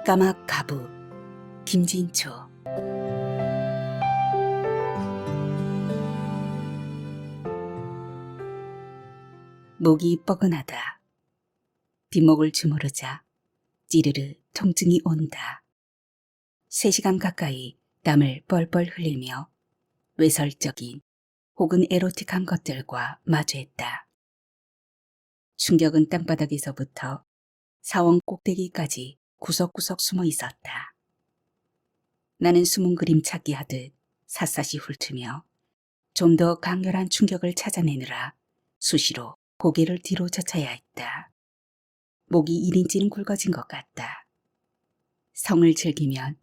까막 가부 김진초. 목이 뻐근하다. 뒷목을 주무르자 찌르르 통증이 온다. 3시간 가까이 땀을 뻘뻘 흘리며 외설적인 혹은 에로틱한 것들과 마주했다. 충격은 땅바닥에서부터 사원 꼭대기까지 구석구석 숨어 있었다. 나는 숨은 그림 찾기 하듯 샅샅이 훑으며 좀 더 강렬한 충격을 찾아내느라 수시로 고개를 뒤로 젖혀야 했다. 목이 1인치는 굵어진 것 같다. 성을 즐기면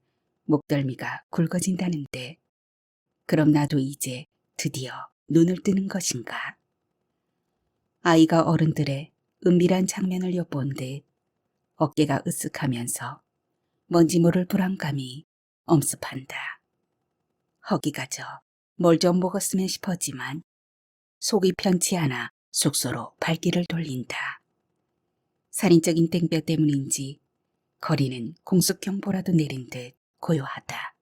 목덜미가 굵어진다는데 그럼 나도 이제 드디어 눈을 뜨는 것인가? 아이가 어른들의 은밀한 장면을 엿본 듯 어깨가 으쓱하면서 뭔지 모를 불안감이 엄습한다. 허기가 져 뭘 좀 먹었으면 싶었지만 속이 편치 않아 숙소로 발길을 돌린다. 살인적인 땡볕 때문인지 거리는 공습경보라도 내린 듯 고요하다.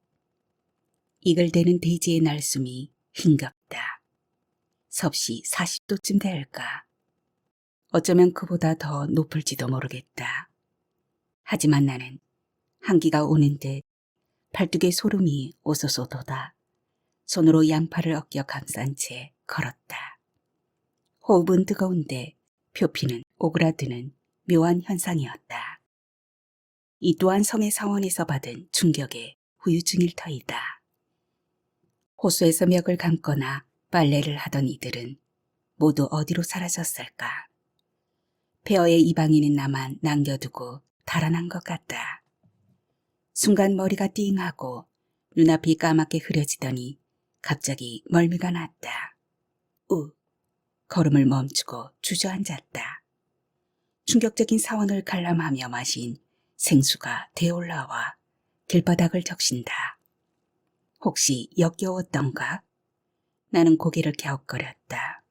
이글대는 대지의 날숨이 흰갑다. 섭씨 40도쯤 될까? 어쩌면 그보다 더 높을지도 모르겠다. 하지만 나는 한기가 오는 듯 팔뚝에 소름이 오소소 돋아 손으로 양팔을 어깨 감싼 채 걸었다. 호흡은 뜨거운데 표피는 오그라드는 묘한 현상이었다. 이 또한 성의 사원에서 받은 충격의 후유증일 터이다. 호수에서 멱을 감거나 빨래를 하던 이들은 모두 어디로 사라졌을까? 폐허의 이방인은 나만 남겨두고 달아난 것 같다. 순간 머리가 띵하고 눈앞이 까맣게 흐려지더니 갑자기 멀미가 났다. 걸음을 멈추고 주저앉았다. 충격적인 사원을 관람하며 마신 생수가 되올라와 길바닥을 적신다. 혹시 역겨웠던가? 나는 고개를 갸웃거렸다.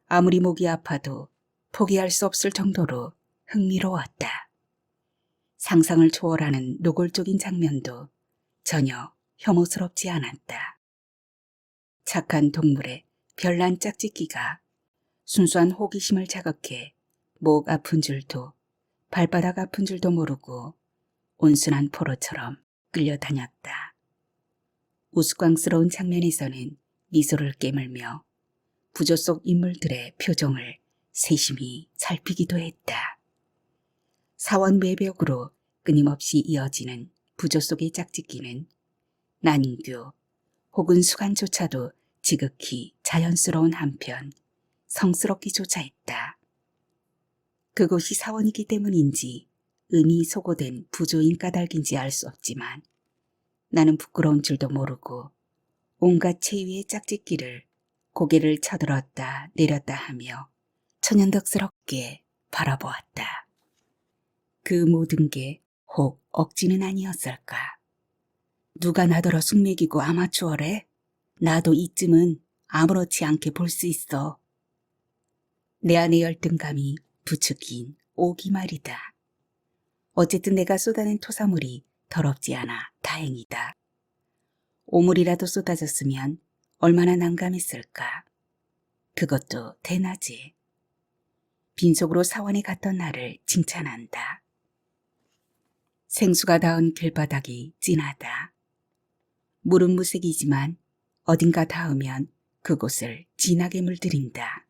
아무리 목이 아파도 포기할 수 없을 정도로 흥미로웠다. 상상을 초월하는 노골적인 장면도 전혀 혐오스럽지 않았다. 착한 동물의 별난 짝짓기가 순수한 호기심을 자극해 목 아픈 줄도 발바닥 아픈 줄도 모르고 온순한 포로처럼 끌려다녔다. 우스꽝스러운 장면에서는 미소를 깨물며 부조 속 인물들의 표정을 세심히 살피기도 했다. 사원 외벽으로 끊임없이 이어지는 부조 속의 짝짓기는 난인교 혹은 수간조차도 지극히 자연스러운 한편 성스럽기조차 했다. 그곳이 사원이기 때문인지 음이 소고된 부조인 까닭인지 알 수 없지만 나는 부끄러운 줄도 모르고 온갖 체위의 짝짓기를 고개를 쳐들었다 내렸다 하며 천연덕스럽게 바라보았다. 그 모든 게 혹 억지는 아니었을까? 누가 나더러 숙맥이고 아마추어래? 나도 이쯤은 아무렇지 않게 볼 수 있어. 내 안의 열등감이 부추긴 오기 말이다. 어쨌든 내가 쏟아낸 토사물이 더럽지 않아 다행이다. 오물이라도 쏟아졌으면 얼마나 난감했을까. 그것도 대낮에. 빈속으로 사원에 갔던 나를 칭찬한다. 생수가 닿은 길바닥이 진하다. 물은 무색이지만 어딘가 닿으면 그곳을 진하게 물들인다.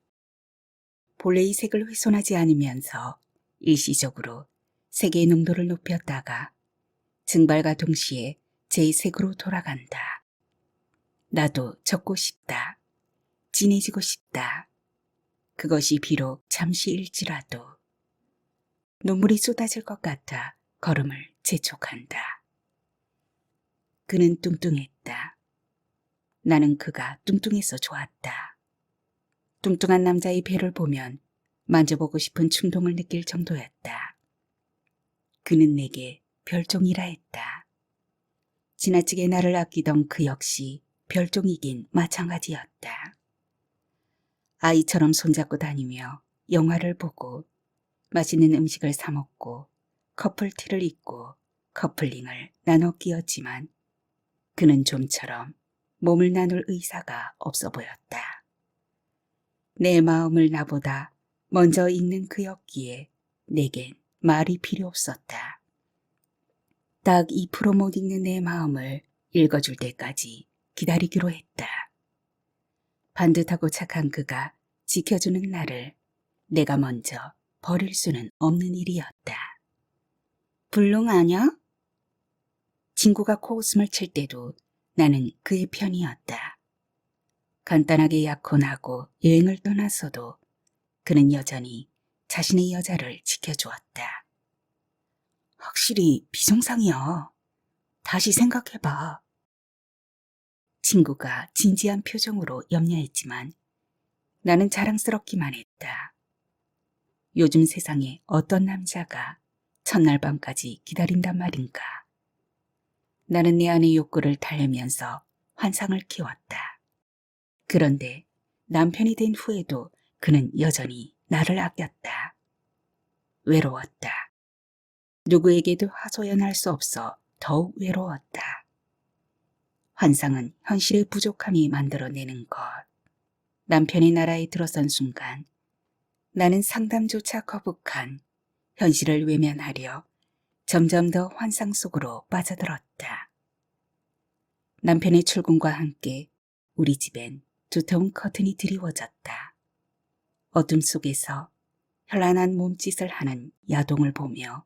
본래의 색을 훼손하지 않으면서 일시적으로 색의 농도를 높였다가 증발과 동시에 제 색으로 돌아간다. 나도 젖고 싶다. 진해지고 싶다. 그것이 비록 잠시일지라도. 눈물이 쏟아질 것 같아 걸음을 재촉한다. 그는 뚱뚱했다. 나는 그가 뚱뚱해서 좋았다. 뚱뚱한 남자의 배를 보면 만져보고 싶은 충동을 느낄 정도였다. 그는 내게 별종이라 했다. 지나치게 나를 아끼던 그 역시 별종이긴 마찬가지였다. 아이처럼 손잡고 다니며 영화를 보고 맛있는 음식을 사 먹고 커플티를 입고 커플링을 나눠 끼었지만 그는 좀처럼 몸을 나눌 의사가 없어 보였다. 내 마음을 나보다 먼저 읽는 그였기에 내겐 말이 필요 없었다. 딱 2% 못 읽는 내 마음을 읽어줄 때까지 기다리기로 했다. 반듯하고 착한 그가 지켜주는 나를 내가 먼저 버릴 수는 없는 일이었다. 불능 아냐? 친구가 코웃음을 칠 때도 나는 그의 편이었다. 간단하게 약혼하고 여행을 떠났어도 그는 여전히 자신의 여자를 지켜주었다. 확실히 비정상이야. 다시 생각해봐. 친구가 진지한 표정으로 염려했지만 나는 자랑스럽기만 했다. 요즘 세상에 어떤 남자가 첫날 밤까지 기다린단 말인가. 나는 내 안의 욕구를 달래면서 환상을 키웠다. 그런데 남편이 된 후에도 그는 여전히 나를 아꼈다. 외로웠다. 누구에게도 하소연할 수 없어 더욱 외로웠다. 환상은 현실의 부족함이 만들어내는 것. 남편의 나라에 들어선 순간 나는 상담조차 거북한 현실을 외면하려 점점 더 환상 속으로 빠져들었다. 남편의 출근과 함께 우리 집엔 두터운 커튼이 드리워졌다. 어둠 속에서 현란한 몸짓을 하는 야동을 보며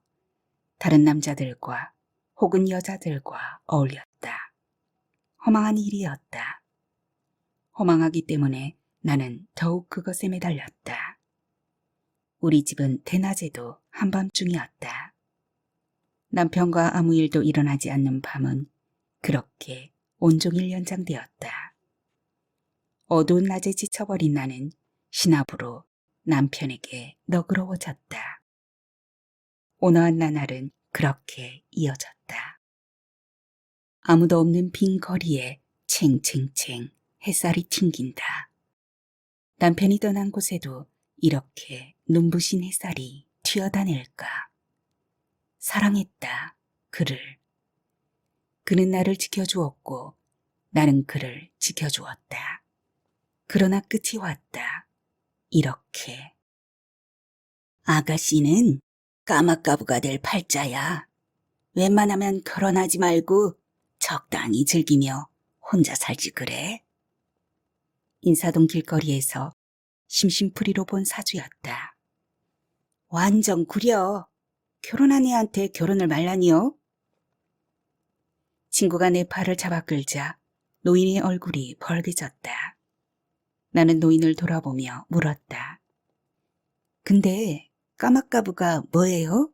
다른 남자들과 혹은 여자들과 어울렸다. 허망한 일이었다. 허망하기 때문에 나는 더욱 그것에 매달렸다. 우리 집은 대낮에도 한밤중이었다. 남편과 아무 일도 일어나지 않는 밤은 그렇게 온종일 연장되었다. 어두운 낮에 지쳐버린 나는 신압으로 남편에게 너그러워졌다. 온화한 나날은 그렇게 이어졌다. 아무도 없는 빈 거리에 챙챙챙 햇살이 튕긴다. 남편이 떠난 곳에도 이렇게 눈부신 햇살이 튀어다닐까. 사랑했다, 그를. 그는 나를 지켜주었고 나는 그를 지켜주었다. 그러나 끝이 왔다. 이렇게. 아가씨는 까마까부가 될 팔자야. 웬만하면 결혼하지 말고 적당히 즐기며 혼자 살지 그래? 인사동 길거리에서 심심풀이로 본 사주였다. 완전 구려. 결혼한 애한테 결혼을 말라니요? 친구가 내 팔을 잡아 끌자 노인의 얼굴이 벌개졌다. 나는 노인을 돌아보며 물었다. 근데 까마까부가 뭐예요?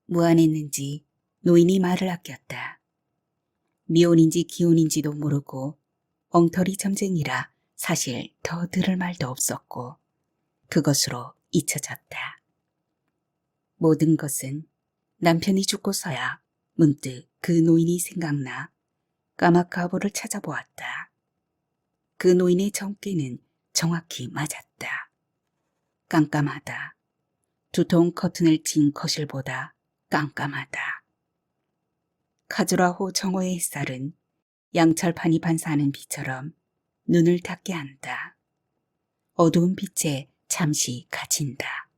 무안했는지 노인이 말을 아꼈다. 미혼인지 기혼인지도 모르고 엉터리 점쟁이라 사실 더 들을 말도 없었고 그것으로 잊혀졌다. 모든 것은 남편이 죽고서야 문득 그 노인이 생각나 까마까부를 찾아보았다. 그 노인의 정께는 정확히 맞았다. 깜깜하다. 두터운 커튼을 친 거실보다 깜깜하다. 카즈라호 정오의 햇살은 양철판이 반사하는 빛처럼 눈을 닫게 한다. 어두운 빛에 잠시 갇힌다.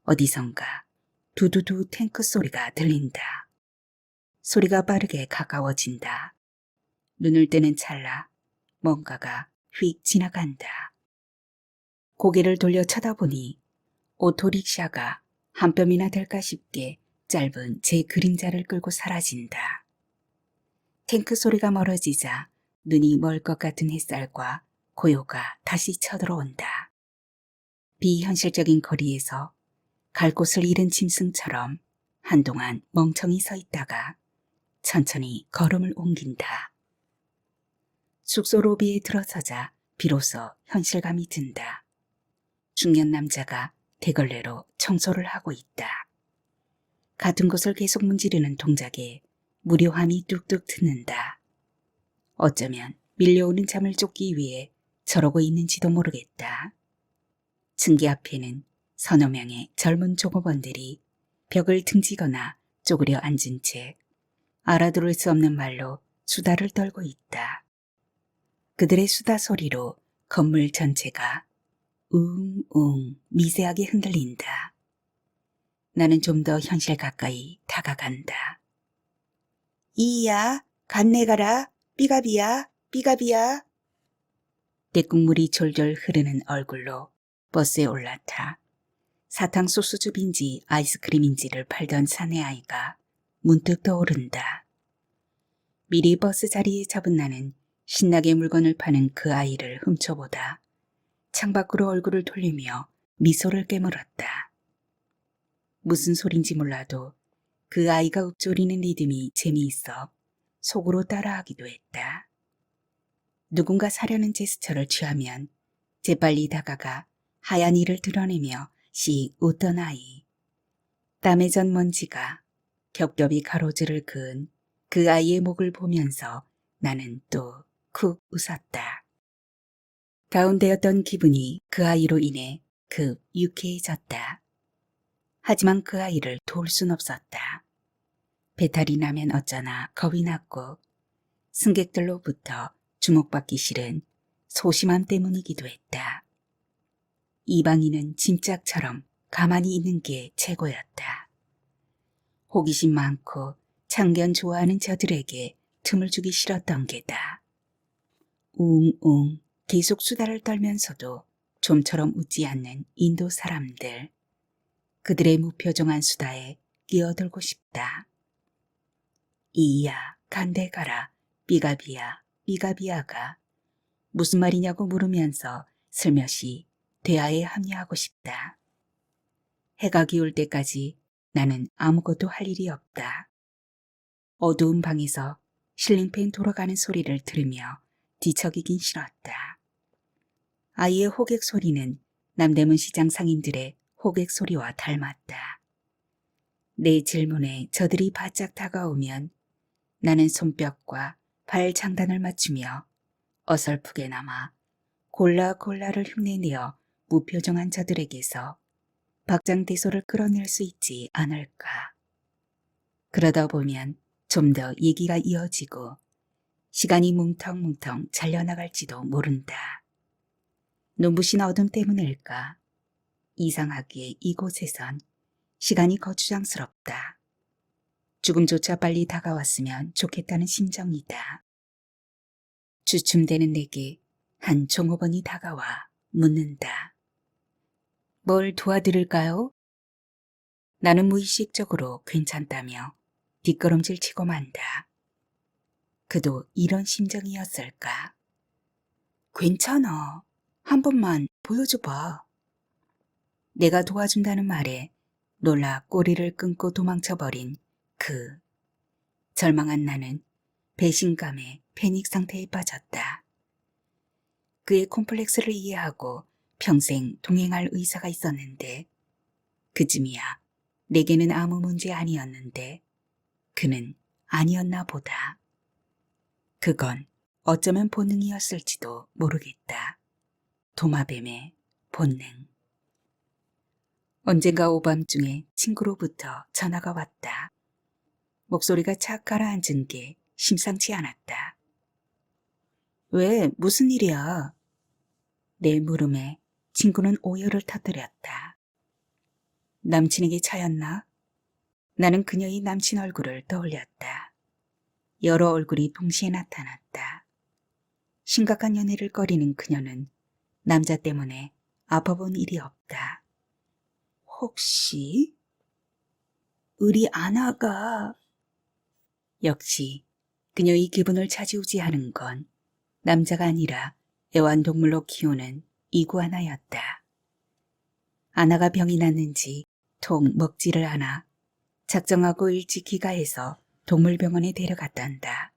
어디선가 두두두 탱크 소리가 들린다. 소리가 빠르게 가까워진다. 눈을 뜨는 찰나 뭔가가 휙 지나간다. 고개를 돌려 쳐다보니 오토릭샤가 한 뼘이나 될까 싶게 짧은 제 그림자를 끌고 사라진다. 탱크 소리가 멀어지자 눈이 멀 것 같은 햇살과 고요가 다시 쳐들어온다. 비현실적인 거리에서 갈 곳을 잃은 짐승처럼 한동안 멍청이 서 있다가 천천히 걸음을 옮긴다. 숙소 로비에 들어서자 비로소 현실감이 든다. 중년 남자가 대걸레로 청소를 하고 있다. 같은 곳을 계속 문지르는 동작에 무료함이 뚝뚝 트는다. 어쩌면 밀려오는 잠을 쫓기 위해 저러고 있는지도 모르겠다. 층계 앞에는 서너 명의 젊은 종업원들이 벽을 등지거나 쪼그려 앉은 채 알아들을 수 없는 말로 수다를 떨고 있다. 그들의 수다 소리로 건물 전체가 웅웅 미세하게 흔들린다. 나는 좀 더 현실 가까이 다가간다. 이야, 간내 가라, 삐가비야, 삐가비야. 떼국물이 졸졸 흐르는 얼굴로 버스에 올라타 사탕소스즙인지 아이스크림인지를 팔던 사내 아이가 문득 떠오른다. 미리 버스 자리에 잡은 나는 신나게 물건을 파는 그 아이를 훔쳐보다 창밖으로 얼굴을 돌리며 미소를 깨물었다. 무슨 소린지 몰라도 그 아이가 읊조리는 리듬이 재미있어 속으로 따라하기도 했다. 누군가 사려는 제스처를 취하면 재빨리 다가가 하얀 이를 드러내며 씩 웃던 아이. 땀에 전 먼지가 겹겹이 가로질을 그은 그 아이의 목을 보면서 나는 또 쿡 웃었다. 다운되었던 기분이 그 아이로 인해 급 유쾌해졌다. 하지만 그 아이를 도울 순 없었다. 배탈이 나면 어쩌나 겁이 났고 승객들로부터 주목받기 싫은 소심함 때문이기도 했다. 이방인은 짐짝처럼 가만히 있는 게 최고였다. 호기심 많고 참견 좋아하는 저들에게 틈을 주기 싫었던 게다. 웅웅 계속 수다를 떨면서도 좀처럼 웃지 않는 인도 사람들. 그들의 무표정한 수다에 끼어들고 싶다. 이야, 간대 가라, 삐가비야, 삐가비야가 무슨 말이냐고 물으면서 슬며시 대화에 합류하고 싶다. 해가 기울 때까지 나는 아무것도 할 일이 없다. 어두운 방에서 실링팬 돌아가는 소리를 들으며 뒤척이긴 싫었다. 아이의 호객 소리는 남대문 시장 상인들의 호객 소리와 닮았다. 내 질문에 저들이 바짝 다가오면 나는 손뼉과 발 장단을 맞추며 어설프게나마 골라골라를 흉내내어 무표정한 저들에게서 박장대소를 끌어낼 수 있지 않을까. 그러다 보면 좀 더 얘기가 이어지고 시간이 뭉텅뭉텅 잘려나갈지도 모른다. 눈부신 어둠 때문일까. 이상하게 이곳에선 시간이 거추장스럽다. 죽음조차 빨리 다가왔으면 좋겠다는 심정이다. 주춤대는 내게 한 종업원이 다가와 묻는다. 뭘 도와드릴까요? 나는 무의식적으로 괜찮다며 뒷걸음질 치고 만다. 그도 이런 심정이었을까? 괜찮아. 한 번만 보여줘봐. 내가 도와준다는 말에 놀라 꼬리를 끊고 도망쳐버린 그 절망한 나는 배신감에 패닉 상태에 빠졌다. 그의 콤플렉스를 이해하고 평생 동행할 의사가 있었는데 그쯤이야 내게는 아무 문제 아니었는데 그는 아니었나 보다. 그건 어쩌면 본능이었을지도 모르겠다. 도마뱀의 본능. 언젠가 오밤중에 친구로부터 전화가 왔다. 목소리가 착 가라앉은 게 심상치 않았다. 왜, 무슨 일이야? 내 물음에 친구는 오열을 터뜨렸다. 남친에게 차였나? 나는 그녀의 남친 얼굴을 떠올렸다. 여러 얼굴이 동시에 나타났다. 심각한 연애를 꺼리는 그녀는 남자 때문에 아파본 일이 없다. 혹시? 우리 아나가... 역시 그녀의 기분을 차지우지하는 건 남자가 아니라 애완동물로 키우는 이구아나였다. 아나가 병이 났는지 통 먹지를 않아 작정하고 일찍 귀가해서 동물병원에 데려갔단다.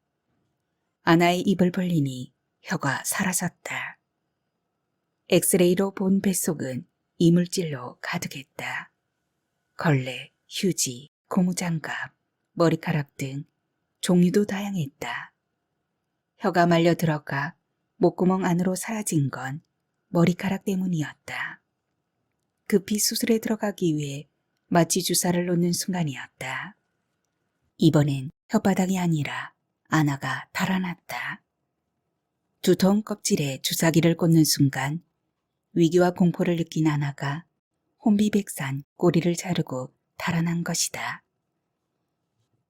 아나의 입을 벌리니 혀가 사라졌다. 엑스레이로 본 뱃속은 이물질로 가득했다. 걸레, 휴지, 고무장갑, 머리카락 등 종류도 다양했다. 혀가 말려 들어가 목구멍 안으로 사라진 건 머리카락 때문이었다. 급히 수술에 들어가기 위해 마취 주사를 놓는 순간이었다. 이번엔 혓바닥이 아니라 아나가 달아났다. 두터운 껍질에 주사기를 꽂는 순간 위기와 공포를 느낀 아나가 혼비백산 꼬리를 자르고 달아난 것이다.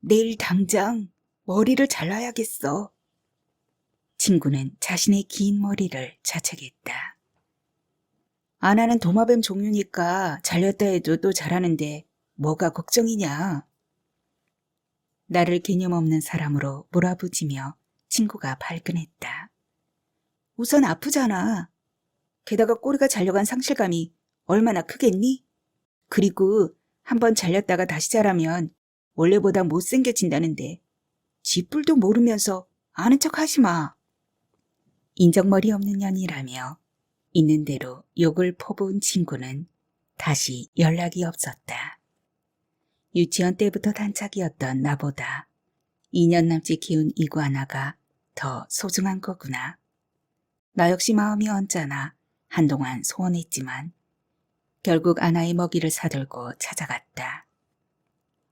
내일 당장 머리를 잘라야겠어. 친구는 자신의 긴 머리를 자책했다. 아나는 도마뱀 종류니까 잘렸다 해도 또 자라는데 뭐가 걱정이냐. 나를 개념 없는 사람으로 몰아붙이며 친구가 발끈했다. 우선 아프잖아. 게다가 꼬리가 잘려간 상실감이 얼마나 크겠니? 그리고 한번 잘렸다가 다시 자라면 원래보다 못생겨진다는데 쥐뿔도 모르면서 아는 척 하지 마. 인정머리 없는 년이라며 있는 대로 욕을 퍼부은 친구는 다시 연락이 없었다. 유치원 때부터 단짝이었던 나보다 2년 남짓 키운 이구아나가 더 소중한 거구나. 나 역시 마음이 언짢아 한동안 소원했지만 결국 아나의 먹이를 사들고 찾아갔다.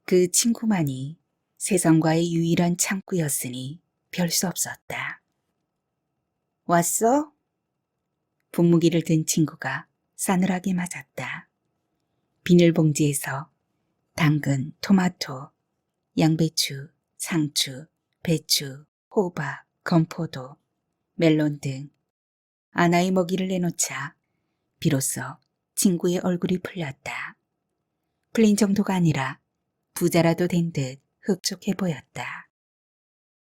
그 친구만이 세상과의 유일한 창구였으니 별 수 없었다. 왔어? 분무기를 든 친구가 싸늘하게 맞았다. 비닐봉지에서 당근, 토마토, 양배추, 상추, 배추, 호박, 건포도, 멜론 등 아나의 먹이를 내놓자 비로소 친구의 얼굴이 풀렸다. 풀린 정도가 아니라 부자라도 된 듯 흡족해 보였다.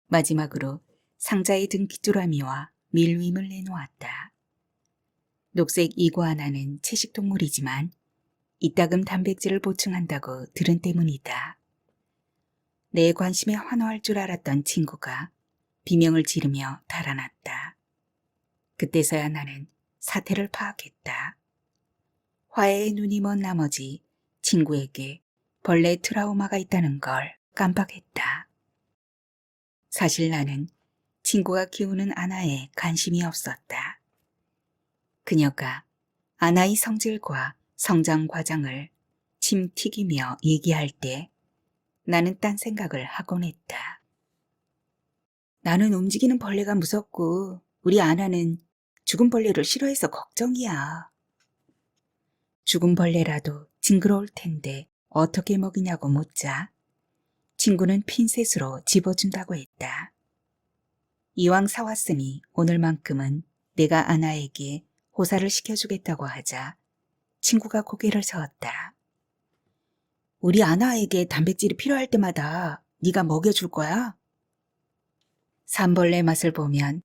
마지막으로 상자에 든 귀뚜라미와 밀림을 내놓았다. 녹색 이구아나는 채식동물이지만 이따금 단백질을 보충한다고 들은 때문이다. 내 관심에 환호할 줄 알았던 친구가 비명을 지르며 달아났다. 그때서야 나는 사태를 파악했다. 화해의 눈이 먼 나머지 친구에게 벌레 트라우마가 있다는 걸 깜빡했다. 사실 나는 친구가 키우는 아나에 관심이 없었다. 그녀가 아나의 성질과 성장 과정을 침 튀기며 얘기할 때 나는 딴 생각을 하곤 했다. 나는 움직이는 벌레가 무섭고 우리 아나는 죽은 벌레를 싫어해서 걱정이야. 죽은 벌레라도 징그러울 텐데 어떻게 먹이냐고 묻자 친구는 핀셋으로 집어준다고 했다. 이왕 사왔으니 오늘만큼은 내가 아나에게 호사를 시켜주겠다고 하자 친구가 고개를 저었다. 우리 아나에게 단백질이 필요할 때마다 네가 먹여줄 거야? 산벌레 맛을 보면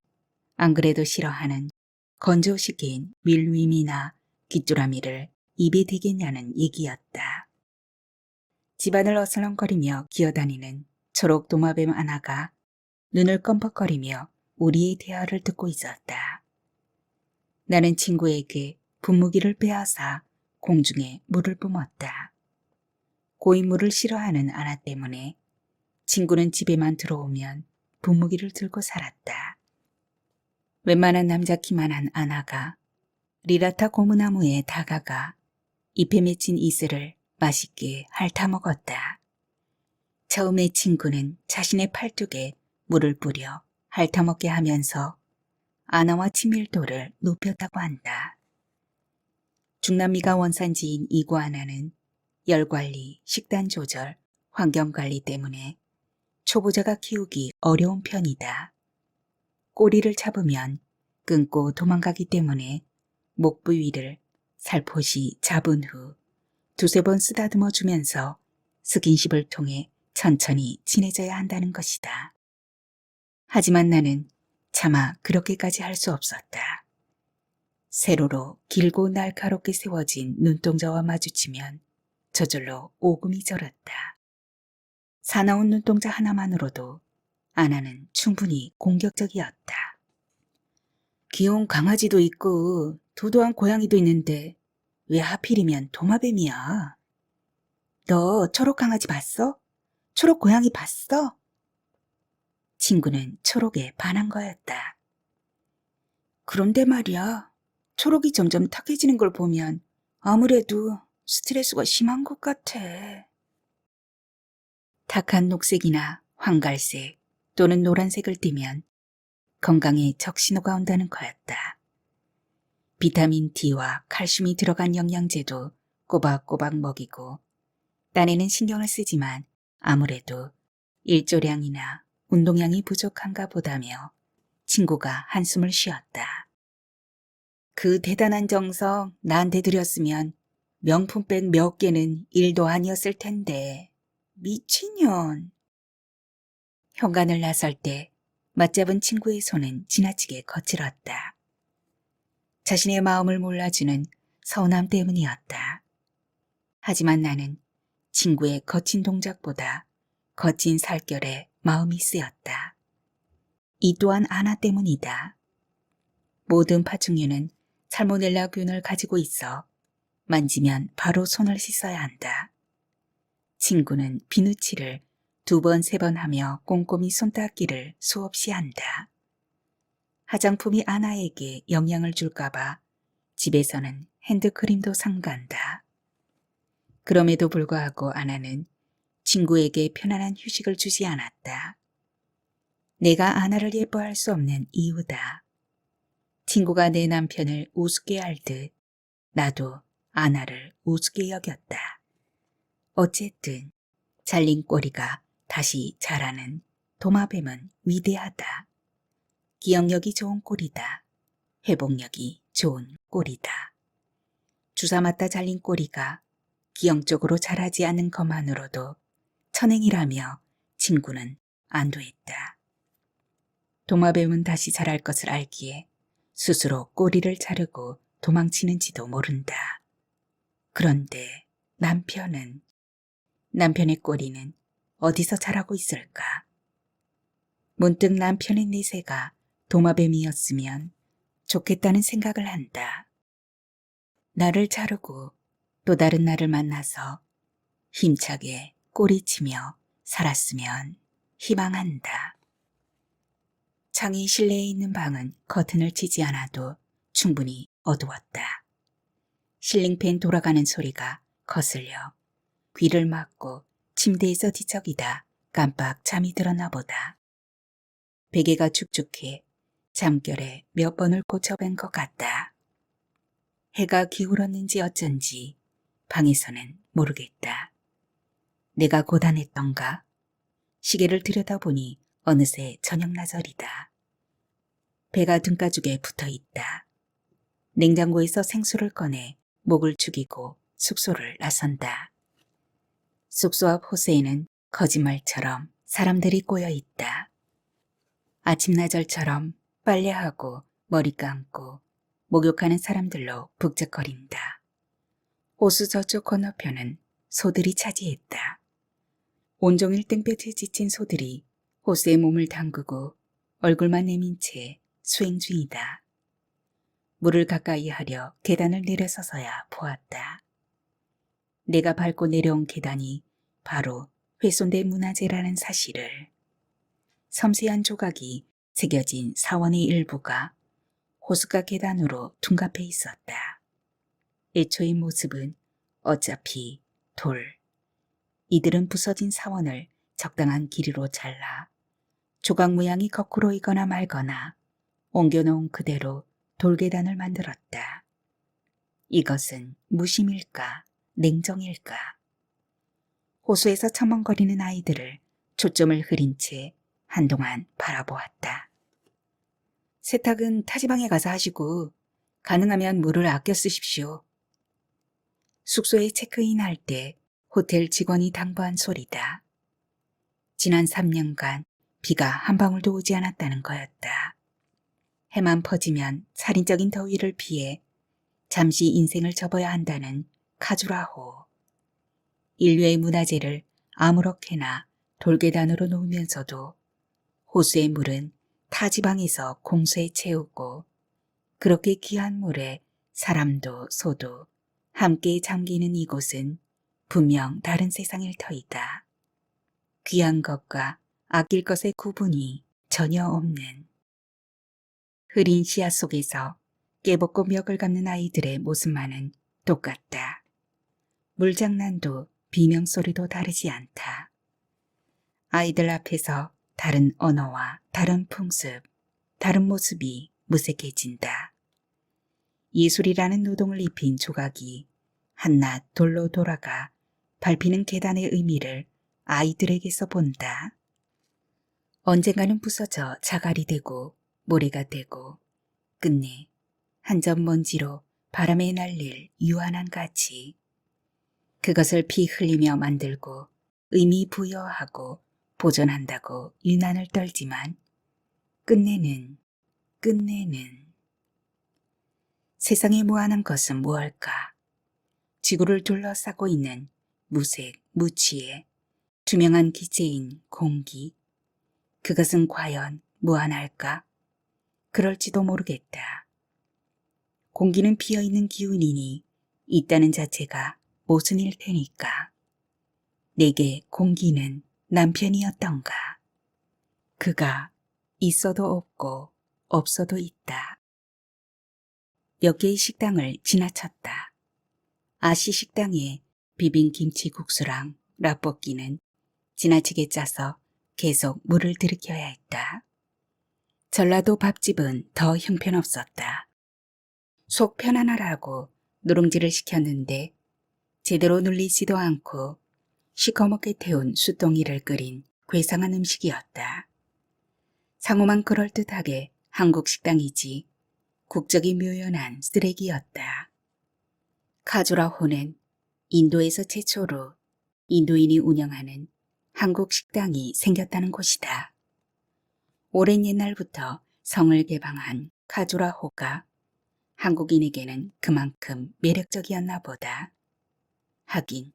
안 그래도 싫어하는 건조시킨 밀림이나 귀뚜라미를 입에 대겠냐는 얘기였다. 집안을 어슬렁거리며 기어다니는 초록 도마뱀 아나가 눈을 껌뻑거리며 우리의 대화를 듣고 있었다. 나는 친구에게 분무기를 빼앗아 공중에 물을 뿜었다. 고인물을 싫어하는 아나 때문에 친구는 집에만 들어오면 분무기를 들고 살았다. 웬만한 남자 키만한 아나가 리라타 고무나무에 다가가 잎에 맺힌 이슬을 맛있게 핥아먹었다. 처음에 친구는 자신의 팔뚝에 물을 뿌려 핥아먹게 하면서 아나와 친밀도를 높였다고 한다. 중남미가 원산지인 이구아나는 열관리, 식단 조절, 환경관리 때문에 초보자가 키우기 어려운 편이다. 꼬리를 잡으면 끊고 도망가기 때문에 목 부위를 살포시 잡은 후 두세 번 쓰다듬어 주면서 스킨십을 통해 천천히 친해져야 한다는 것이다. 하지만 나는 차마 그렇게까지 할 수 없었다. 세로로 길고 날카롭게 세워진 눈동자와 마주치면 저절로 오금이 저렸다. 사나운 눈동자 하나만으로도 아나는 충분히 공격적이었다. 귀여운 강아지도 있고 도도한 고양이도 있는데 왜 하필이면 도마뱀이야? 너 초록 강아지 봤어? 초록 고양이 봤어? 친구는 초록에 반한 거였다. 그런데 말이야, 초록이 점점 탁해지는 걸 보면 아무래도 스트레스가 심한 것 같아. 탁한 녹색이나 황갈색 또는 노란색을 띠면 건강에 적신호가 온다는 거였다. 비타민 D와 칼슘이 들어간 영양제도 꼬박꼬박 먹이고 딴에는 신경을 쓰지만 아무래도 일조량이나 운동량이 부족한가 보다며 친구가 한숨을 쉬었다. 그 대단한 정성 나한테 드렸으면 명품백 몇 개는 일도 아니었을 텐데. 미친년. 현관을 나설 때 맞잡은 친구의 손은 지나치게 거칠었다. 자신의 마음을 몰라주는 서운함 때문이었다. 하지만 나는 친구의 거친 동작보다 거친 살결에 마음이 쓰였다. 이 또한 아나 때문이다. 모든 파충류는 살모넬라균을 가지고 있어 만지면 바로 손을 씻어야 한다. 친구는 비누칠을 2번, 3번 하며 꼼꼼히 손 닦기를 수없이 한다. 화장품이 아나에게 영향을 줄까봐 집에서는 핸드크림도 삼간다. 그럼에도 불구하고 아나는 친구에게 편안한 휴식을 주지 않았다. 내가 아나를 예뻐할 수 없는 이유다. 친구가 내 남편을 우습게 할 듯 나도 아나를 우습게 여겼다. 어쨌든 잘린 꼬리가 다시 자라는 도마뱀은 위대하다. 기억력이 좋은 꼬리다. 회복력이 좋은 꼬리다. 주사 맞다 잘린 꼬리가 기형적으로 자라지 않는 것만으로도 천행이라며 친구는 안도했다. 도마뱀은 다시 자랄 것을 알기에 스스로 꼬리를 자르고 도망치는지도 모른다. 그런데 남편의 꼬리는 어디서 자라고 있을까? 문득 남편의 내세가 도마뱀이었으면 좋겠다는 생각을 한다. 나를 자르고 또 다른 나를 만나서 힘차게 꼬리치며 살았으면 희망한다. 창이 실내에 있는 방은 커튼을 치지 않아도 충분히 어두웠다. 실링팬 돌아가는 소리가 거슬려 귀를 막고 침대에서 뒤척이다 깜빡 잠이 들었나 보다. 베개가 축축해 잠결에 몇 번을 고쳐뵌 것 같다. 해가 기울었는지 어쩐지 방에서는 모르겠다. 내가 고단했던가? 시계를 들여다보니 어느새 저녁나절이다. 배가 등가죽에 붙어있다. 냉장고에서 생수를 꺼내 목을 축이고 숙소를 나선다. 숙소 앞 호수에는 거짓말처럼 사람들이 꼬여있다. 아침나절처럼 빨래하고 머리 감고 목욕하는 사람들로 북적거린다. 호수 저쪽 건너편은 소들이 차지했다. 온종일 땡볕에 지친 소들이 호수에 몸을 담그고 얼굴만 내민 채 수행 중이다. 물을 가까이 하려 계단을 내려서서야 보았다. 내가 밟고 내려온 계단이 바로 훼손된 문화재라는 사실을. 섬세한 조각이 새겨진 사원의 일부가 호숫가 계단으로 둔갑해 있었다. 애초의 모습은 어차피 돌. 이들은 부서진 사원을 적당한 길이로 잘라 조각 모양이 거꾸로이거나 말거나 옮겨놓은 그대로 돌계단을 만들었다. 이것은 무심일까, 냉정일까? 호수에서 처멍거리는 아이들을 초점을 흐린 채 한동안 바라보았다. 세탁은 타지방에 가서 하시고 가능하면 물을 아껴 쓰십시오. 숙소에 체크인할 때 호텔 직원이 당부한 소리다. 지난 3년간 비가 한 방울도 오지 않았다는 거였다. 해만 퍼지면 살인적인 더위를 피해 잠시 인생을 접어야 한다는 카주라호. 인류의 문화재를 아무렇게나 돌계단으로 놓으면서도 호수의 물은 타지방에서 공수해 채우고 그렇게 귀한 물에 사람도 소도 함께 잠기는 이곳은 분명 다른 세상일 터이다. 귀한 것과 아낄 것의 구분이 전혀 없는. 흐린 시야 속에서 깨벗고 멱을 감는 아이들의 모습만은 똑같다. 물장난도 비명소리도 다르지 않다. 아이들 앞에서 다른 언어와 다른 풍습, 다른 모습이 무색해진다. 예술이라는 노동을 입힌 조각이 한낱 돌로 돌아가 밟히는 계단의 의미를 아이들에게서 본다. 언젠가는 부서져 자갈이 되고 모래가 되고 끝내 한 점 먼지로 바람에 날릴 유한한 가치. 그것을 피 흘리며 만들고 의미 부여하고 보존한다고 유난을 떨지만 끝내는 세상에 무한한 것은 무엇일까? 지구를 둘러싸고 있는 무색, 무취의 투명한 기체인 공기. 그것은 과연 무한할까? 그럴지도 모르겠다. 공기는 비어있는 기운이니 있다는 자체가 모순일 테니까. 내게 공기는 남편이었던가. 그가 있어도 없고 없어도 있다. 몇 개의 식당을 지나쳤다. 아시 식당의 비빔김치국수랑 라볶이는 지나치게 짜서 계속 물을 들이켜야 했다. 전라도 밥집은 더 형편없었다. 속 편안하라고 누룽지를 시켰는데 제대로 눌리지도 않고 시커멓게 태운 숯동이를 끓인 괴상한 음식이었다. 상호만 그럴듯하게 한국 식당이지 국적이 묘연한 쓰레기였다. 카주라호는 인도에서 최초로 인도인이 운영하는 한국 식당이 생겼다는 곳이다. 오랜 옛날부터 성을 개방한 카주라호가 한국인에게는 그만큼 매력적이었나 보다. 하긴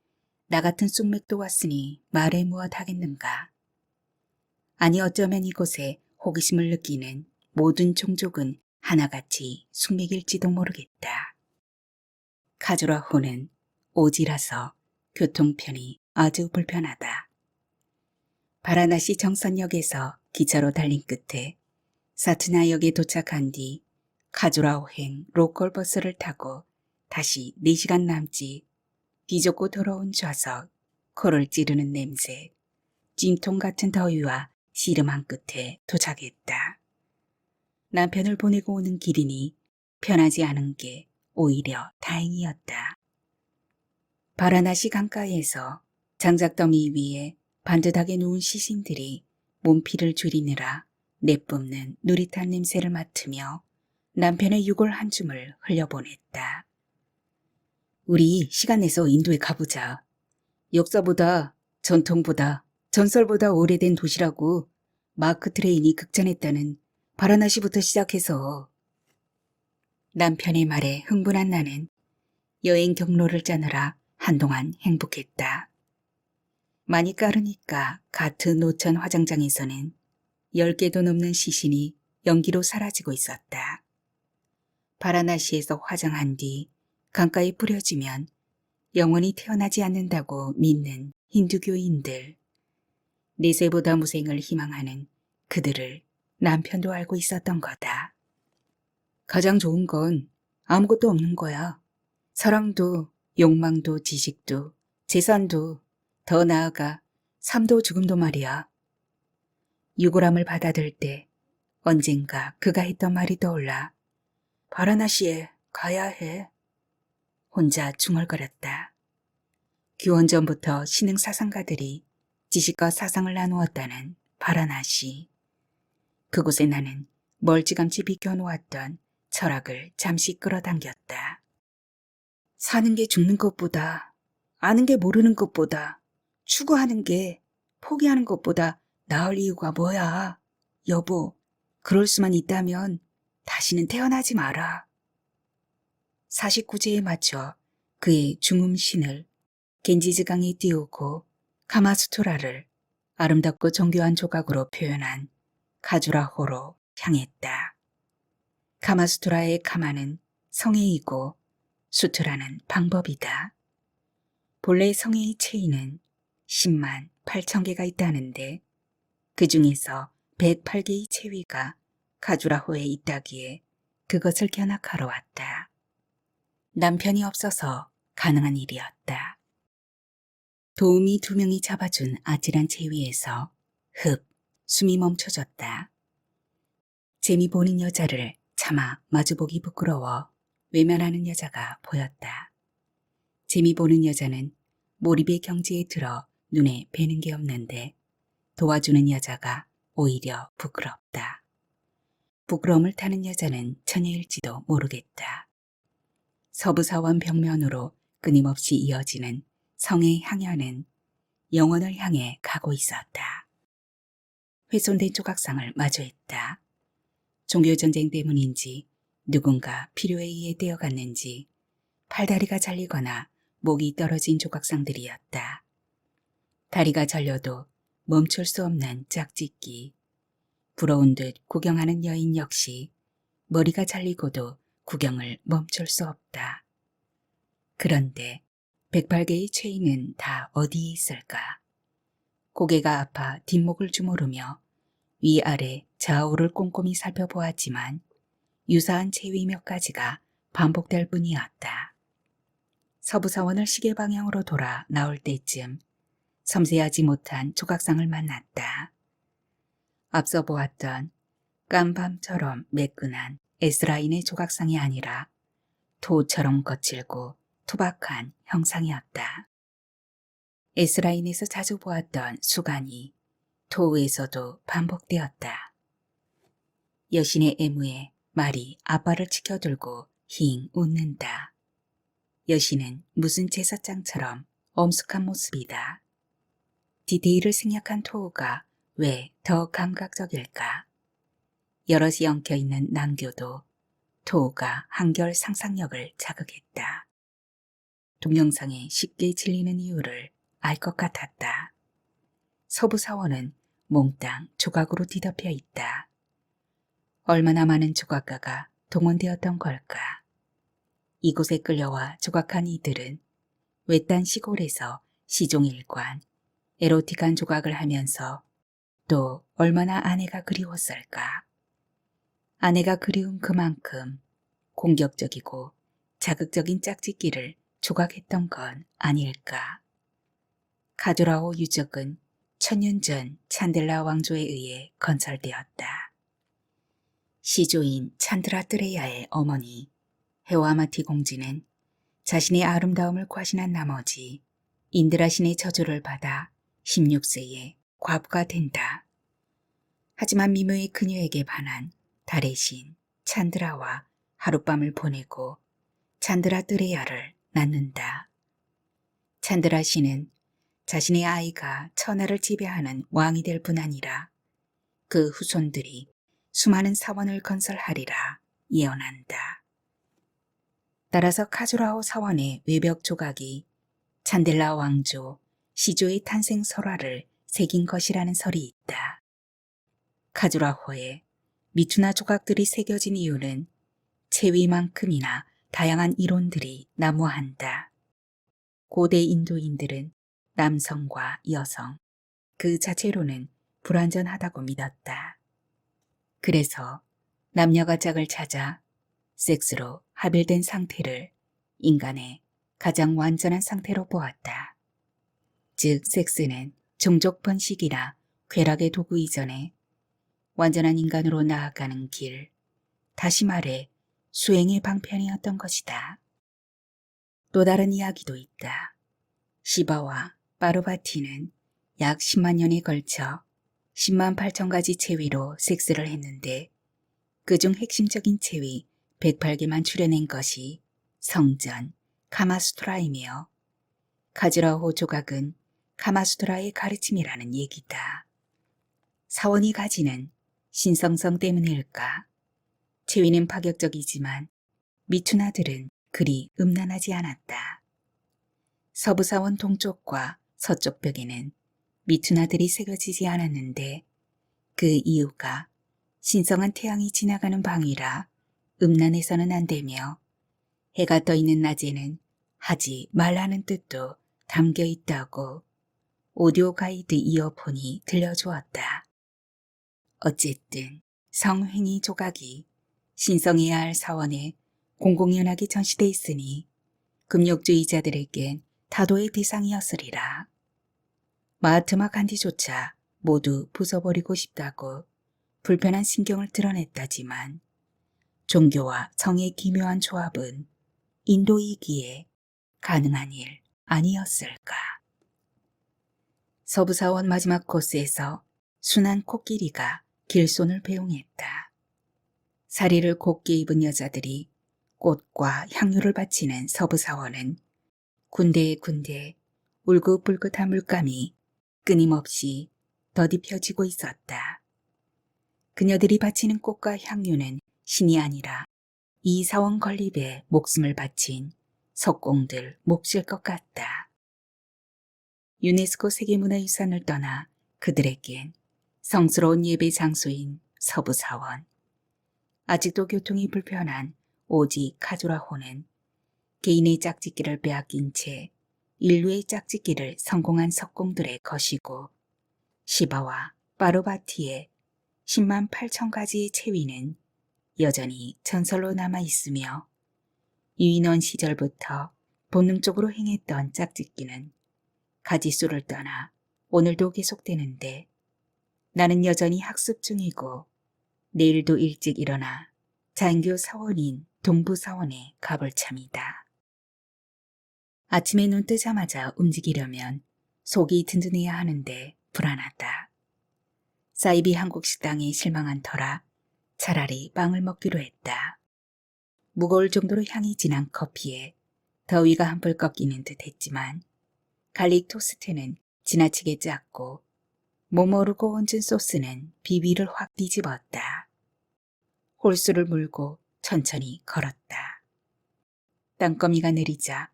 나 같은 쑥맥도 왔으니 말해 무엇 하겠는가. 아니 어쩌면 이곳에 호기심을 느끼는 모든 종족은 하나같이 쑥맥일지도 모르겠다. 카주라호는 오지라서 교통편이 아주 불편하다. 바라나시 정선역에서 기차로 달린 끝에 사트나역에 도착한 뒤 카주라호행 로컬버스를 타고 다시 4시간 남짓 비좁고 더러운 좌석, 코를 찌르는 냄새, 찜통 같은 더위와 씨름한 끝에 도착했다. 남편을 보내고 오는 길이니 편하지 않은 게 오히려 다행이었다. 바라나시 강가에서 장작더미 위에 반듯하게 누운 시신들이 몸피를 줄이느라 내뿜는 누릿한 냄새를 맡으며 남편의 유골 한 줌을 흘려보냈다. 우리 시간 내서 인도에 가보자. 역사보다 전통보다 전설보다 오래된 도시라고 마크 트레인이 극찬했다는 바라나시부터 시작해서. 남편의 말에 흥분한 나는 여행 경로를 짜느라 한동안 행복했다. 많이 까르니까 가트 노천 화장장에서는 10개도 넘는 시신이 연기로 사라지고 있었다. 바라나시에서 화장한 뒤 강가에 뿌려지면 영원히 태어나지 않는다고 믿는 힌두교인들. 내세보다 무생을 희망하는 그들을 남편도 알고 있었던 거다. 가장 좋은 건 아무것도 없는 거야. 사랑도 욕망도 지식도 재산도 더 나아가 삶도 죽음도 말이야. 유골함을 받아들 때 언젠가 그가 했던 말이 떠올라. 바라나시에 가야 해. 혼자 중얼거렸다. 기원전부터 신흥 사상가들이 지식과 사상을 나누었다는 바라나시. 그곳에 나는 멀찌감치 비켜놓았던 철학을 잠시 끌어당겼다. 사는 게 죽는 것보다, 아는 게 모르는 것보다, 추구하는 게 포기하는 것보다 나을 이유가 뭐야. 여보, 그럴 수만 있다면 다시는 태어나지 마라. 49제에 맞춰 그의 중음신을 겐지즈강에 띄우고 카마수트라를 아름답고 정교한 조각으로 표현한 카주라호로 향했다. 카마수트라의 카마는 성애이고 수트라는 방법이다. 본래 성애의 체위는 10만 8천 개가 있다는데 그 중에서 108개의 체위가 카주라호에 있다기에 그것을 견학하러 왔다. 남편이 없어서 가능한 일이었다. 도우미 2명이 잡아준 아찔한 체위에서 흡 숨이 멈춰졌다. 재미 보는 여자를 차마 마주보기 부끄러워 외면하는 여자가 보였다. 재미 보는 여자는 몰입의 경지에 들어 눈에 뵈는 게 없는데 도와주는 여자가 오히려 부끄럽다. 부끄러움을 타는 여자는 처녀일지도 모르겠다. 서부사원 벽면으로 끊임없이 이어지는 성의 향연은 영원을 향해 가고 있었다. 훼손된 조각상을 마주했다. 종교전쟁 때문인지 누군가 필요에 의해 떼어갔는지 팔다리가 잘리거나 목이 떨어진 조각상들이었다. 다리가 잘려도 멈출 수 없는 짝짓기. 부러운 듯 구경하는 여인 역시 머리가 잘리고도 구경을 멈출 수 없다. 그런데 108개의 체인은 다 어디에 있을까? 고개가 아파 뒷목을 주무르며 위아래 좌우를 꼼꼼히 살펴보았지만 유사한 체위 몇 가지가 반복될 뿐이었다. 서부사원을 시계 방향으로 돌아 나올 때쯤 섬세하지 못한 조각상을 만났다. 앞서 보았던 깜밤처럼 매끈한 S라인의 조각상이 아니라 토처럼 거칠고 투박한 형상이었다. S라인에서 자주 보았던 수간이 토에서도 반복되었다. 여신의 애무에 말이 아빠를 치켜들고 힝 웃는다. 여신은 무슨 제사장처럼 엄숙한 모습이다. 디테일을 생략한 토우가 왜 더 감각적일까? 여럿이 엉켜있는 난교도 토우가 한결 상상력을 자극했다. 동영상에 쉽게 질리는 이유를 알 것 같았다. 서부사원은 몽땅 조각으로 뒤덮여 있다. 얼마나 많은 조각가가 동원되었던 걸까? 이곳에 끌려와 조각한 이들은 외딴 시골에서 시종일관 에로틱한 조각을 하면서 또 얼마나 아내가 그리웠을까? 아내가 그리운 그만큼 공격적이고 자극적인 짝짓기를 조각했던 건 아닐까? 카두라오 유적은 1000년 전 찬델라 왕조에 의해 건설되었다. 시조인 찬드라 뜨레야의 어머니 헤와마티 공주는 자신의 아름다움을 과신한 나머지 인드라 신의 저주를 받아 16세에 과부가 된다. 하지만 미묘의 그녀에게 반한 달의 신 찬드라와 하룻밤을 보내고 찬드라 뜨레야를 낳는다. 찬드라 신은 자신의 아이가 천하를 지배하는 왕이 될 뿐 아니라 그 후손들이 수많은 사원을 건설하리라 예언한다. 따라서 카주라호 사원의 외벽 조각이 찬델라 왕조 시조의 탄생 설화를 새긴 것이라는 설이 있다. 카주라호에 미투나 조각들이 새겨진 이유는 체위만큼이나 다양한 이론들이 난무한다. 고대 인도인들은 남성과 여성 그 자체로는 불완전하다고 믿었다. 그래서 남녀가 짝을 찾아 섹스로 합일된 상태를 인간의 가장 완전한 상태로 보았다. 즉 섹스는 종족 번식이나 쾌락의 도구 이전에 완전한 인간으로 나아가는 길, 다시 말해 수행의 방편이었던 것이다. 또 다른 이야기도 있다. 시바와 파르바티는 약 10만 년에 걸쳐 10만 8천 가지 체위로 섹스를 했는데 그중 핵심적인 체위 108개만 추려낸 것이 성전 카마수트라이며 카즈라호 조각은 카마수트라의 가르침이라는 얘기다. 사원이 가지는 신성성 때문일까? 체위는 파격적이지만 미투나들은 그리 음란하지 않았다. 서부사원 동쪽과 서쪽 벽에는 미투나들이 새겨지지 않았는데 그 이유가 신성한 태양이 지나가는 방이라 음란해서는 안 되며 해가 떠 있는 낮에는 하지 말라는 뜻도 담겨 있다고 오디오 가이드 이어폰이 들려주었다. 어쨌든 성횡이 조각이 신성해야 할 사원에 공공연하게 전시돼 있으니 금욕주의자들에겐 타도의 대상이었으리라. 마하트마 간디조차 모두 부숴버리고 싶다고 불편한 심경을 드러냈다지만 종교와 성의 기묘한 조합은 인도이기에 가능한 일 아니었을까. 서부사원 마지막 코스에서 순한 코끼리가 길손을 배웅했다. 사리를 곱게 입은 여자들이 꽃과 향유를 바치는 서부사원은 군데군데 울긋불긋한 물감이 끊임없이 더딥혀지고 있었다. 그녀들이 바치는 꽃과 향유는 신이 아니라 이 사원 건립에 목숨을 바친 석공들 몫일 것 같다. 유네스코 세계문화유산을 떠나 그들에겐 성스러운 예배 장소인 서부사원, 아직도 교통이 불편한 오지 카주라호는 개인의 짝짓기를 빼앗긴 채 인류의 짝짓기를 성공한 석공들의 것이고, 시바와 파르바티의 10만 8천 가지의 체위는 여전히 전설로 남아있으며 유인원 시절부터 본능적으로 행했던 짝짓기는 가지수를 떠나 오늘도 계속되는데, 나는 여전히 학습 중이고 내일도 일찍 일어나 장교 사원인 동부사원에 가볼 참이다. 아침에 눈 뜨자마자 움직이려면 속이 든든해야 하는데 불안하다. 사이비 한국 식당에 실망한 터라 차라리 빵을 먹기로 했다. 무거울 정도로 향이 진한 커피에 더위가 한풀 꺾이는 듯 했지만 갈릭 토스트는 지나치게 작고 모모르고 얹은 소스는 비위를 확 뒤집었다. 홀수를 물고 천천히 걸었다. 땅거미가 내리자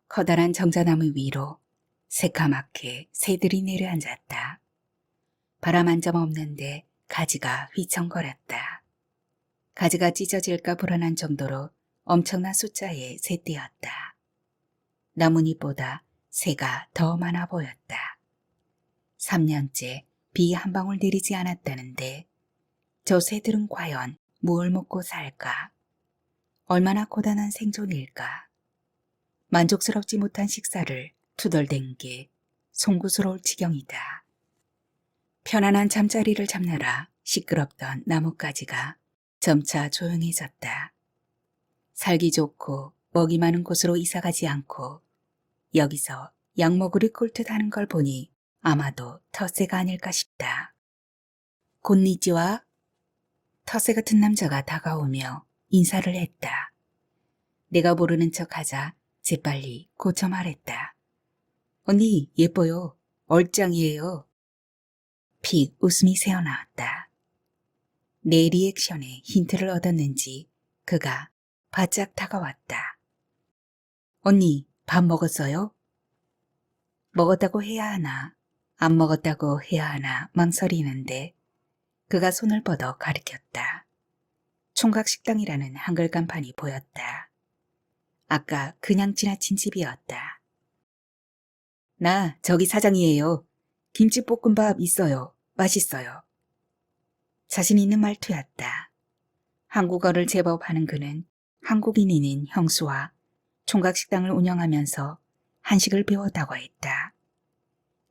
커다란 정자나무 위로 새카맣게 새들이 내려앉았다. 바람 한 점 없는데 가지가 휘청거렸다. 가지가 찢어질까 불안한 정도로 엄청난 숫자의 새떼였다. 나뭇잎보다 새가 더 많아 보였다. 3년째 비 한 방울 내리지 않았다는데 저 새들은 과연 무엇을 먹고 살까? 얼마나 고단한 생존일까? 만족스럽지 못한 식사를 투덜댄 게 송구스러울 지경이다. 편안한 잠자리를 잡느라 시끄럽던 나뭇가지가 점차 조용해졌다. 살기 좋고 먹이 많은 곳으로 이사가지 않고 여기서 약 먹으리 꿀듯 하는 걸 보니 아마도 텃새가 아닐까 싶다. 곤니찌와 텃새 같은 남자가 다가오며 인사를 했다. 내가 모르는 척하자 재빨리 고쳐 말했다. 언니 예뻐요. 얼짱이에요. 픽 웃음이 새어나왔다. 내 리액션에 힌트를 얻었는지 그가 바짝 다가왔다. 언니 밥 먹었어요? 먹었다고 해야 하나 안 먹었다고 해야 하나 망설이는데 그가 손을 뻗어 가리켰다. 총각식당이라는 한글 간판이 보였다. 아까 그냥 지나친 집이었다. 나 저기 사장이에요. 김치볶음밥 있어요. 맛있어요. 자신 있는 말투였다. 한국어를 제법 하는 그는 한국인인 형수와 총각식당을 운영하면서 한식을 배웠다고 했다.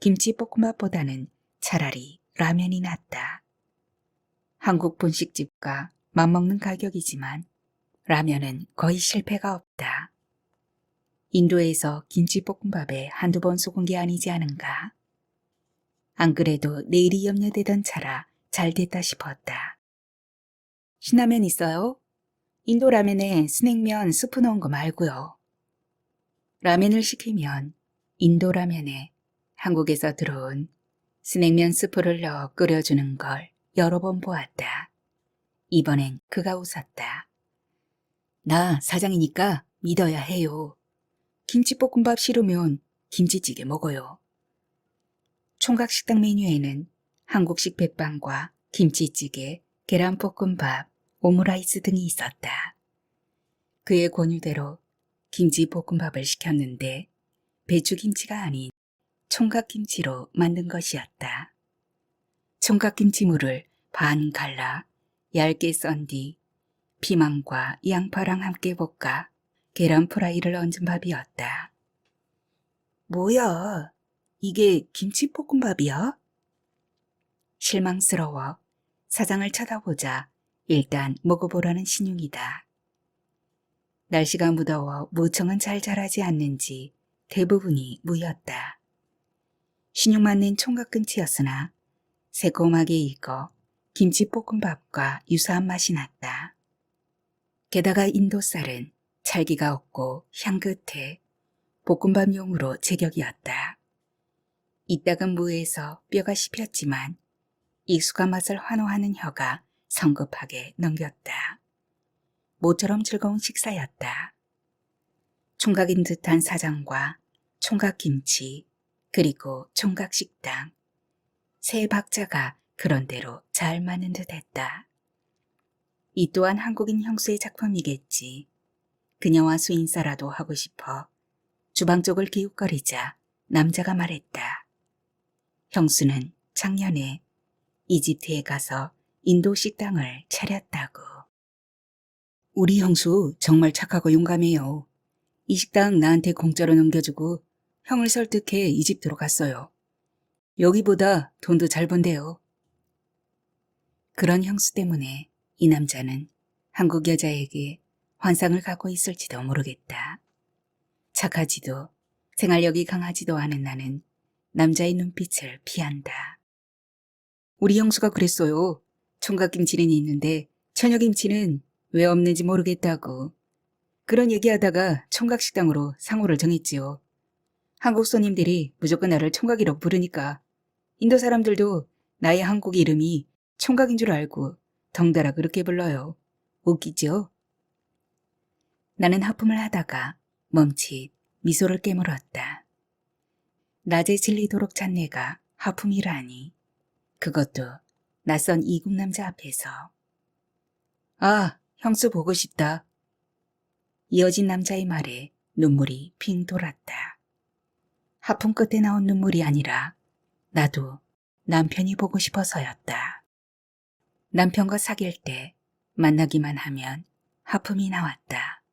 김치볶음밥보다는 차라리 라면이 낫다. 한국 분식집과 맞먹는 가격이지만 라면은 거의 실패가 없다. 인도에서 김치볶음밥에 한두 번 속은 게 아니지 않은가. 안 그래도 내일이 염려되던 차라 잘 됐다 싶었다. 신라면 있어요? 인도 라면에 스낵면 스프 넣은 거 말고요. 라면을 시키면 인도 라면에 한국에서 들어온 스낵면 스프를 넣어 끓여주는 걸 여러 번 보았다. 이번엔 그가 웃었다. 나 사장이니까 믿어야 해요. 김치볶음밥 싫으면 김치찌개 먹어요. 총각식당 메뉴에는 한국식 백반과 김치찌개, 계란볶음밥, 오므라이스 등이 있었다. 그의 권유대로 김치볶음밥을 시켰는데 배추김치가 아닌 총각김치로 만든 것이었다. 총각김치물을 반 갈라 얇게 썬 뒤 피망과 양파랑 함께 볶아 계란 프라이를 얹은 밥이었다. 뭐야? 이게 김치볶음밥이야? 실망스러워 사장을 쳐다보자 일단 먹어보라는 신용이다. 날씨가 무더워 무청은 잘 자라지 않는지 대부분이 무였다. 신용만 낸 총각김치였으나 새콤하게 익어 김치볶음밥과 유사한 맛이 났다. 게다가 인도쌀은 찰기가 없고 향긋해 볶음밥용으로 제격이었다. 이따금 무에서 뼈가 씹혔지만 익숙한 맛을 환호하는 혀가 성급하게 넘겼다. 모처럼 즐거운 식사였다. 총각인 듯한 사장과 총각김치 그리고 총각식당 세 박자가 그런대로 잘 맞는 듯했다. 이 또한 한국인 형수의 작품이겠지. 그녀와 수인사라도 하고 싶어 주방 쪽을 기웃거리자 남자가 말했다. 형수는 작년에 이집트에 가서 인도 식당을 차렸다고. 우리 형수 정말 착하고 용감해요. 이 식당 나한테 공짜로 넘겨주고 형을 설득해 이집트로 갔어요. 여기보다 돈도 잘 번대요. 그런 형수 때문에 이 남자는 한국 여자에게 환상을 갖고 있을지도 모르겠다. 착하지도 생활력이 강하지도 않은 나는 남자의 눈빛을 피한다. 우리 형수가 그랬어요. 총각김치는 있는데 처녀김치는 왜 없는지 모르겠다고. 그런 얘기하다가 총각식당으로 상호를 정했지요. 한국 손님들이 무조건 나를 총각이라고 부르니까 인도 사람들도 나의 한국 이름이 총각인 줄 알고 덩달아 그렇게 불러요. 웃기죠? 나는 하품을 하다가 멈칫 미소를 깨물었다. 낮에 질리도록 찬 내가 하품이라니. 그것도 낯선 이국 남자 앞에서. 아, 형수 보고 싶다. 이어진 남자의 말에 눈물이 핑 돌았다. 하품 끝에 나온 눈물이 아니라 나도 남편이 보고 싶어서였다. 남편과 사귈 때 만나기만 하면 하품이 나왔다.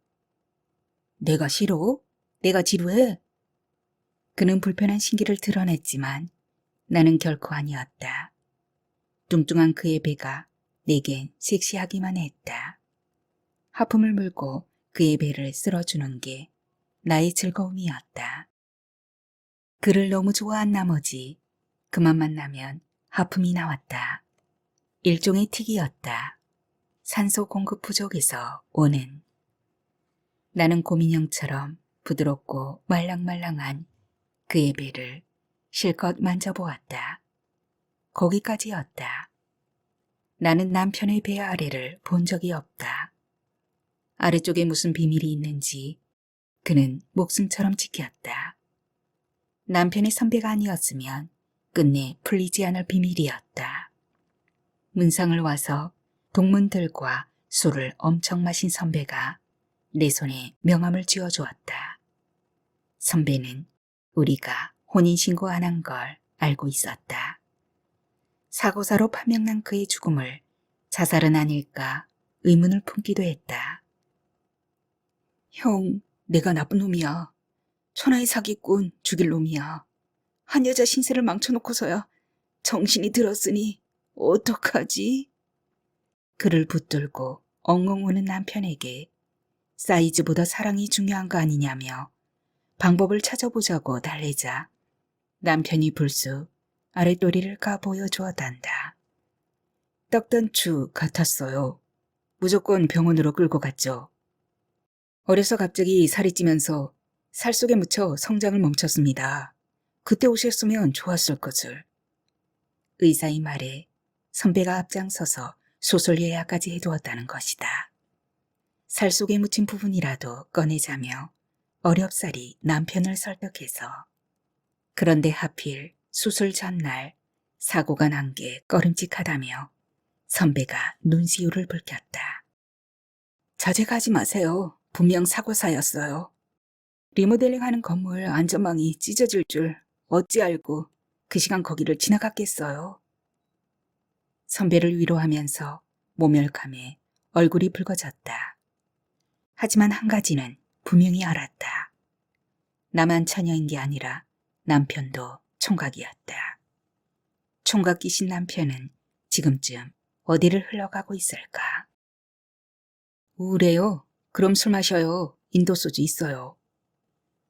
내가 싫어? 내가 지루해? 그는 불편한 신기를 드러냈지만 나는 결코 아니었다. 뚱뚱한 그의 배가 내겐 섹시하기만 했다. 하품을 물고 그의 배를 쓸어주는 게 나의 즐거움이었다. 그를 너무 좋아한 나머지 그만 만나면 하품이 나왔다. 일종의 틱이었다. 산소 공급 부족에서 오는. 나는 곰인형처럼 부드럽고 말랑말랑한 그의 배를 실컷 만져보았다. 거기까지였다. 나는 남편의 배 아래를 본 적이 없다. 아래쪽에 무슨 비밀이 있는지 그는 목숨처럼 지켰다. 남편의 선배가 아니었으면 끝내 풀리지 않을 비밀이었다. 문상을 와서 동문들과 술을 엄청 마신 선배가 내 손에 명함을 쥐어주었다. 선배는 우리가 혼인신고 안 한 걸 알고 있었다. 사고사로 판명난 그의 죽음을 자살은 아닐까 의문을 품기도 했다. 형, 내가 나쁜 놈이야. 천하의 사기꾼 죽일 놈이야. 한 여자 신세를 망쳐놓고서야 정신이 들었으니 어떡하지? 그를 붙들고 엉엉 우는 남편에게 사이즈보다 사랑이 중요한 거 아니냐며 방법을 찾아보자고 달래자 남편이 불쑥 아랫도리를 까 보여주었단다. 떡단추 같았어요. 무조건 병원으로 끌고 갔죠. 어려서 갑자기 살이 찌면서 살 속에 묻혀 성장을 멈췄습니다. 그때 오셨으면 좋았을 것을. 의사의 말에 선배가 앞장서서 수술 예약까지 해두었다는 것이다. 살 속에 묻힌 부분이라도 꺼내자며 어렵사리 남편을 설득해서. 그런데 하필 수술 전날 사고가 난 게 꺼림칙하다며 선배가 눈시울을 붉혔다. 자제가지 마세요. 분명 사고사였어요. 리모델링하는 건물 안전망이 찢어질 줄 어찌 알고 그 시간 거기를 지나갔겠어요. 선배를 위로하면서 모멸감에 얼굴이 붉어졌다. 하지만 한 가지는 분명히 알았다. 나만 처녀인 게 아니라 남편도 총각이었다. 총각 끼신 남편은 지금쯤 어디를 흘러가고 있을까? 우울해요. 그럼 술 마셔요. 인도 소주 있어요.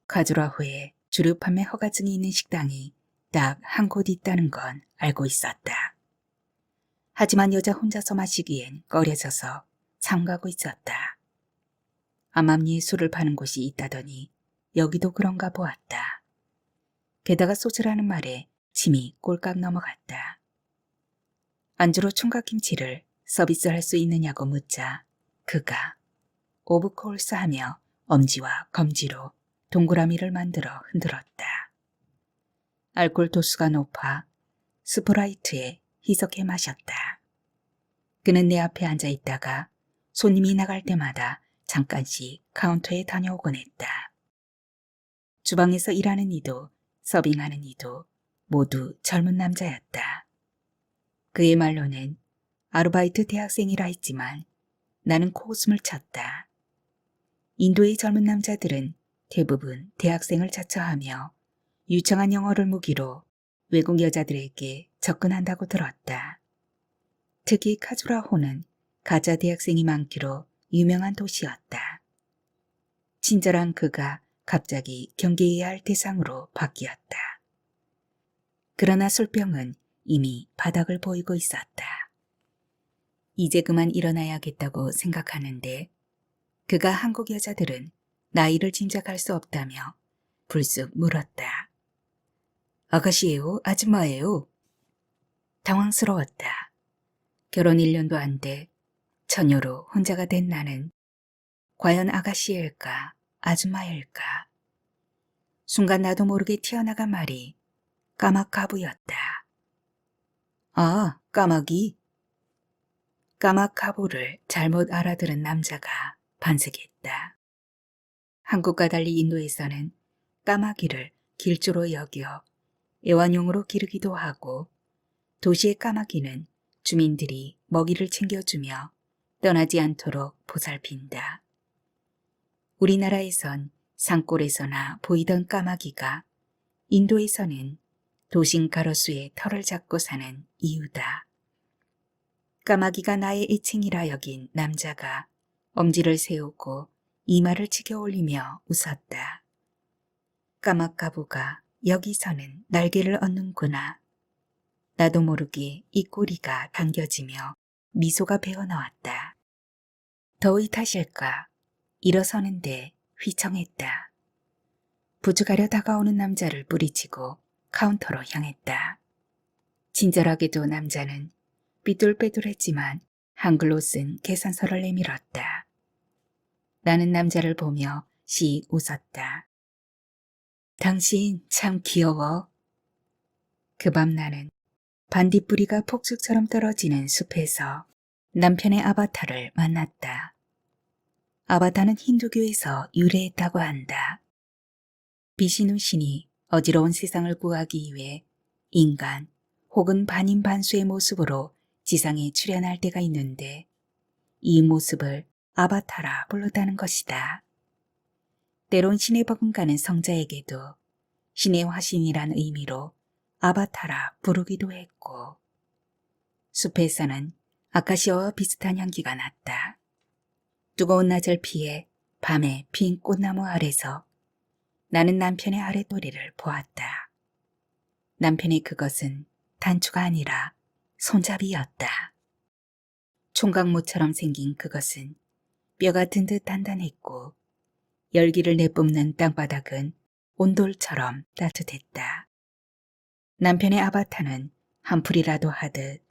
카주라호에 주류 판매 허가증이 있는 식당이 딱 한 곳 있다는 건 알고 있었다. 하지만 여자 혼자서 마시기엔 꺼려져서 삼가고 있었다. 암암리에 술을 파는 곳이 있다더니 여기도 그런가 보았다. 게다가 소주라는 말에 침이 꼴깍 넘어갔다. 안주로 총각김치를 서비스할 수 있느냐고 묻자 그가 오브코urse 하며 엄지와 검지로 동그라미를 만들어 흔들었다. 알코올 도수가 높아 스프라이트에 희석해 마셨다. 그는 내 앞에 앉아 있다가 손님이 나갈 때마다 잠깐씩 카운터에 다녀오곤 했다. 주방에서 일하는 이도 서빙하는 이도 모두 젊은 남자였다. 그의 말로는 아르바이트 대학생이라 했지만 나는 코웃음을 쳤다. 인도의 젊은 남자들은 대부분 대학생을 자처하며 유창한 영어를 무기로 외국 여자들에게 접근한다고 들었다. 특히 카주라호는 가짜 대학생이 많기로 유명한 도시였다. 친절한 그가 갑자기 경계해야 할 대상으로 바뀌었다. 그러나 술병은 이미 바닥을 보이고 있었다. 이제 그만 일어나야겠다고 생각하는데 그가 한국 여자들은 나이를 짐작할 수 없다며 불쑥 물었다. 아가씨예요? 아줌마예요? 당황스러웠다. 결혼 1년도 안 돼 처녀로 혼자가 된 나는 과연 아가씨일까 아줌마일까. 순간 나도 모르게 튀어나간 말이 까마카부였다. 아, 까마귀. 까마카부를 잘못 알아들은 남자가 반색했다. 한국과 달리 인도에서는 까마귀를 길조로 여겨 애완용으로 기르기도 하고 도시의 까마귀는 주민들이 먹이를 챙겨주며 떠나지 않도록 보살핀다. 우리나라에선 산골에서나 보이던 까마귀가 인도에서는 도심 가로수에 털을 잡고 사는 이유다. 까마귀가 나의 애칭이라 여긴 남자가 엄지를 세우고 이마를 치켜 올리며 웃었다. 까마까부가 여기서는 날개를 얻는구나. 나도 모르게 입꼬리가 당겨지며 미소가 배어나왔다. 더위 탓일까? 일어서는데 휘청했다. 부축하려 다가오는 남자를 뿌리치고 카운터로 향했다. 친절하게도 남자는 삐뚤빼뚤했지만 한글로 쓴 계산서를 내밀었다. 나는 남자를 보며 씩 웃었다. 당신 참 귀여워. 그 밤 나는 반딧불이가 폭죽처럼 떨어지는 숲에서 남편의 아바타를 만났다. 아바타는 힌두교에서 유래했다고 한다. 비시누 신이 어지러운 세상을 구하기 위해 인간 혹은 반인반수의 모습으로 지상에 출현할 때가 있는데 이 모습을 아바타라 불렀다는 것이다. 때론 신에 버금가는 성자에게도 신의 화신이란 의미로 아바타라 부르기도 했고 숲에서는 아카시아와 비슷한 향기가 났다. 뜨거운 낮을 피해 밤에 핀 꽃나무 아래서 나는 남편의 아랫도리를 보았다. 남편의 그것은 단추가 아니라 손잡이였다. 총각모처럼 생긴 그것은 뼈가 든 듯 단단했고 열기를 내뿜는 땅바닥은 온돌처럼 따뜻했다. 남편의 아바타는 한 풀이라도 하듯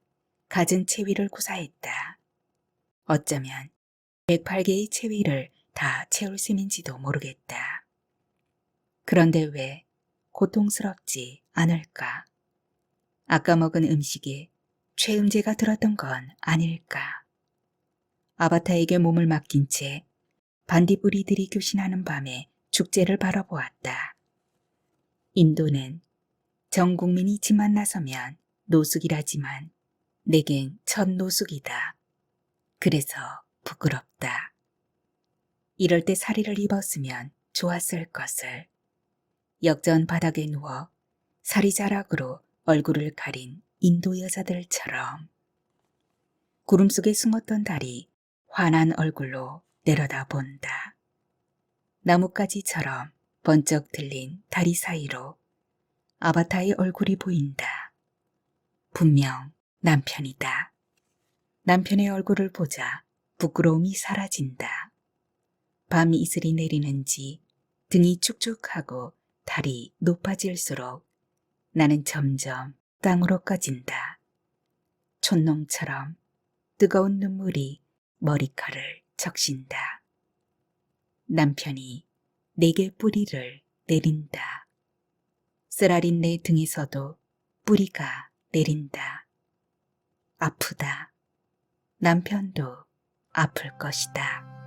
갖은 체위를 구사했다. 어쩌면 108개의 체위를 다 채울 셈인지도 모르겠다. 그런데 왜 고통스럽지 않을까? 아까 먹은 음식에 최음제가 들었던 건 아닐까? 아바타에게 몸을 맡긴 채 반딧불이들이 교신하는 밤에 축제를 바라보았다. 인도는 전 국민이 집만 나서면 노숙이라지만 내겐 첫 노숙이다. 그래서 부끄럽다. 이럴 때 사리를 입었으면 좋았을 것을. 역전 바닥에 누워 사리자락으로 얼굴을 가린 인도 여자들처럼. 구름 속에 숨었던 달이 환한 얼굴로 내려다본다. 나뭇가지처럼 번쩍 들린 다리 사이로 아바타의 얼굴이 보인다. 분명 남편이다. 남편의 얼굴을 보자 부끄러움이 사라진다. 밤 이슬이 내리는지 등이 축축하고 달이 높아질수록 나는 점점 땅으로 꺼진다. 촌농처럼 뜨거운 눈물이 머리카락을 적신다. 남편이 내게 뿌리를 내린다. 쓰라린 내 등에서도 뿌리가 내린다. 아프다. 남편도 아플 것이다.